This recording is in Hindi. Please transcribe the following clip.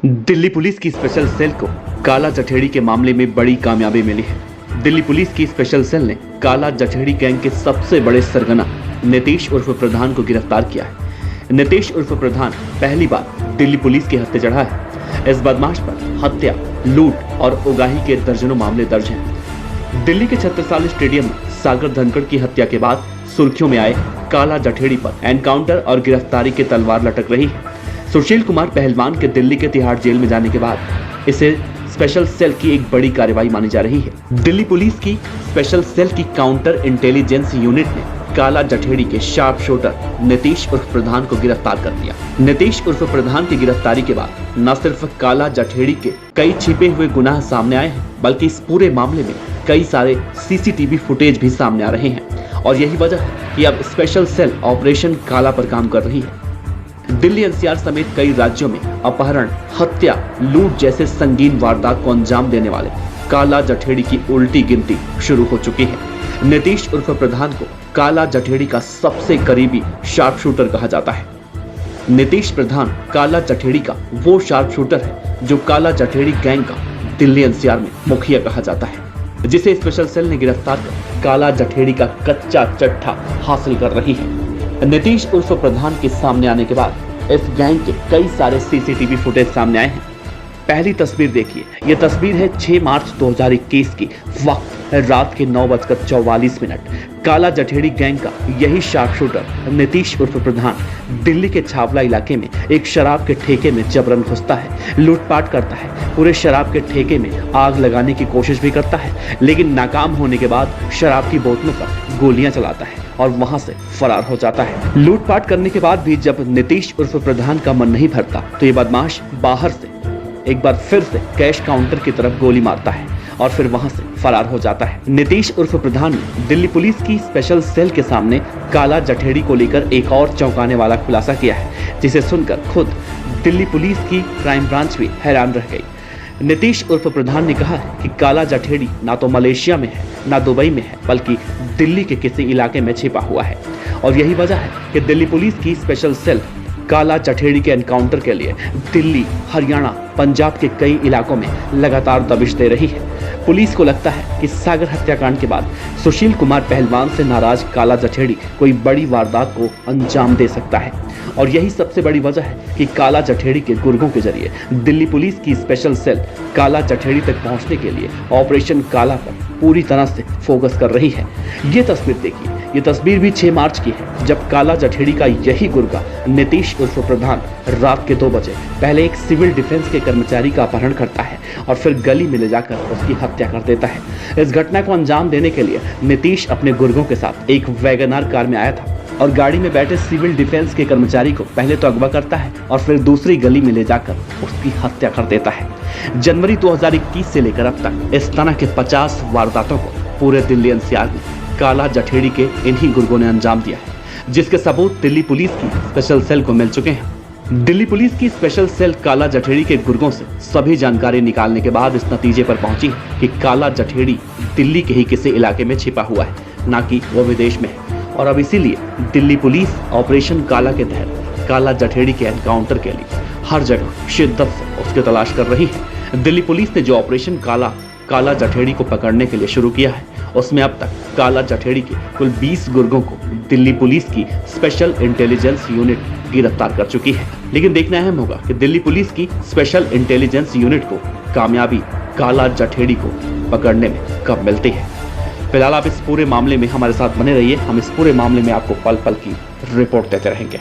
दिल्ली पुलिस की स्पेशल सेल को काला जठेड़ी के मामले में बड़ी कामयाबी मिली है। दिल्ली पुलिस की स्पेशल सेल ने काला जठेड़ी गैंग के सबसे बड़े सरगना नीतीश उर्फ प्रधान को गिरफ्तार किया है। नीतीश उर्फ प्रधान पहली बार दिल्ली पुलिस के हत्थे चढ़ा है। इस बदमाश पर हत्या, लूट और उगाही के दर्जनों मामले दर्ज हैं। दिल्ली के छत्रसाल स्टेडियम में सागर धनखड़ की हत्या के बाद सुर्खियों में आए काला जठेड़ी पर एनकाउंटर और गिरफ्तारी की तलवार लटक रही है। सुशील कुमार पहलवान के दिल्ली के तिहाड़ जेल में जाने के बाद इसे स्पेशल सेल की एक बड़ी कार्रवाई मानी जा रही है। दिल्ली पुलिस की स्पेशल सेल की काउंटर इंटेलिजेंस यूनिट ने काला जठेड़ी के शार्प शूटर नीतीश उर्फ प्रधान को गिरफ्तार कर लिया। नीतीश उर्फ प्रधान की गिरफ्तारी के बाद न सिर्फ काला जठेड़ी के कई छिपे हुए गुनाह सामने आए हैं, बल्कि इस पूरे मामले में कई सारे सीसीटीवी फुटेज भी सामने आ रहे हैं। और यही वजह है कि अब स्पेशल सेल ऑपरेशन काला पर काम कर रही है। दिल्ली एनसीआर समेत कई राज्यों में अपहरण, हत्या, लूट जैसे संगीन वारदात को अंजाम देने वाले काला जठेड़ी की उल्टी गिनती शुरू हो चुकी है। नीतीश उर्फ प्रधान को काला जठेड़ी का सबसे करीबी शार्प शूटर कहा जाता है। नीतीश प्रधान काला जठेड़ी का वो शार्प शूटर है जो काला जठेड़ी गैंग का दिल्ली एनसीआर में मुखिया कहा जाता है, जिसे स्पेशल सेल ने गिरफ्तार कर काला जठेड़ी का कच्चा चट्टा हासिल कर रही है। नीतीश उर्फ प्रधान के सामने आने के बाद इस गैंग के कई सारे सीसीटीवी फुटेज सामने आए हैं। पहली तस्वीर देखिए, यह तस्वीर है 6 मार्च 2021 की, वक्त है रात के 9:44। काला जठेड़ी गैंग का यही शार्प शूटर नीतीश उर्फ प्रधान दिल्ली के छावला इलाके में एक शराब के ठेके में जबरन घुसता है, लूटपाट करता है, पूरे शराब के ठेके में आग लगाने की कोशिश भी करता है, लेकिन नाकाम होने के बाद शराब की बोतलों पर गोलियां चलाता है और वहां से फरार हो जाता है। लूटपाट करने के बाद भी जब नीतीश उर्फ प्रधान का मन नहीं भरता तो ये बदमाश बाहर से एक बार फिर से कैश काउंटर की तरफ गोली मारता है और फिर वहां से फरार हो जाता है। नीतीश उर्फ प्रधान ने दिल्ली पुलिस की स्पेशल सेल के सामने काला जठेड़ी को लेकर एक और चौंकाने वाला खुलासा किया है, जिसे सुनकर खुद दिल्ली पुलिस की क्राइम ब्रांच भी हैरान रह गई। नीतीश उर्फ प्रधान ने कहा है कि काला जठेड़ी ना तो मलेशिया में है, ना दुबई में है, बल्कि दिल्ली के किसी इलाके में छिपा हुआ है। और यही वजह है कि दिल्ली पुलिस की स्पेशल सेल काला जठेड़ी के एनकाउंटर के लिए दिल्ली, हरियाणा, पंजाब के कई इलाकों में लगातार दबिश दे रही है। पुलिस को लगता है कि सागर हत्याकांड के बाद सुशील कुमार पहलवान से नाराज काला जठेड़ी कोई बड़ी वारदात को अंजाम दे सकता है। और यही सबसे बड़ी वजह है कि काला जठेड़ी के गुर्गों के जरिए दिल्ली पुलिस की स्पेशल सेल काला जठेड़ी तक पहुंचने के लिए ऑपरेशन काला पर पूरी तरह से फोकस कर रही है। ये तस्वीर देखिए, ये तस्वीर भी 6 मार्च की है, जब काला जठेड़ी का यही गुर्गा नीतीश उर्फ प्रधान रात के 2 बजे पहले एक सिविल डिफेंस के कर्मचारी का अपहरण करता है और फिर गली में ले जाकर उसकी हत्या कर देता है। इस घटना को अंजाम देने के लिए नीतीश अपने गुर्गों के साथ एक वैगनआर कार में आया था और गाड़ी में बैठे सिविल डिफेंस के कर्मचारी को पहले तो अगवा करता है और फिर दूसरी गली में ले जाकर उसकी हत्या कर देता है। जनवरी 2021 से लेकर अब तक इस तरह के 50 वारदातों को पूरे दिल्ली एनसीआर में काला जठेड़ी के इन्हीं गुर्गों ने अंजाम दिया है, जिसके सबूत दिल्ली पुलिस की स्पेशल सेल को मिल चुके हैं। दिल्ली पुलिस की स्पेशल सेल काला जठेड़ी के गुर्गों से सभी जानकारी निकालने के बाद इस नतीजे पर पहुंची कि काला जठेड़ी दिल्ली के ही किसी इलाके में छिपा हुआ है, ना कि वो विदेश में है। और अब इसीलिए दिल्ली पुलिस ऑपरेशन काला के तहत काला जठेड़ी के एनकाउंटर के लिए हर जगह शिद्दत से उसकी तलाश कर रही है। दिल्ली पुलिस ने जो ऑपरेशन काला जठेड़ी को पकड़ने के लिए शुरू किया है, उसमें अब तक काला जठेड़ी के कुल 20 गुर्गों को दिल्ली पुलिस की स्पेशल इंटेलिजेंस यूनिट गिरफ्तार कर चुकी है। लेकिन देखना अहम होगा कि दिल्ली पुलिस की स्पेशल इंटेलिजेंस यूनिट को कामयाबी काला जठेड़ी को पकड़ने में कब मिलती है। फिलहाल आप इस पूरे मामले में हमारे साथ बने रहिए, हम इस पूरे मामले में आपको पल पल की रिपोर्ट देते रहेंगे।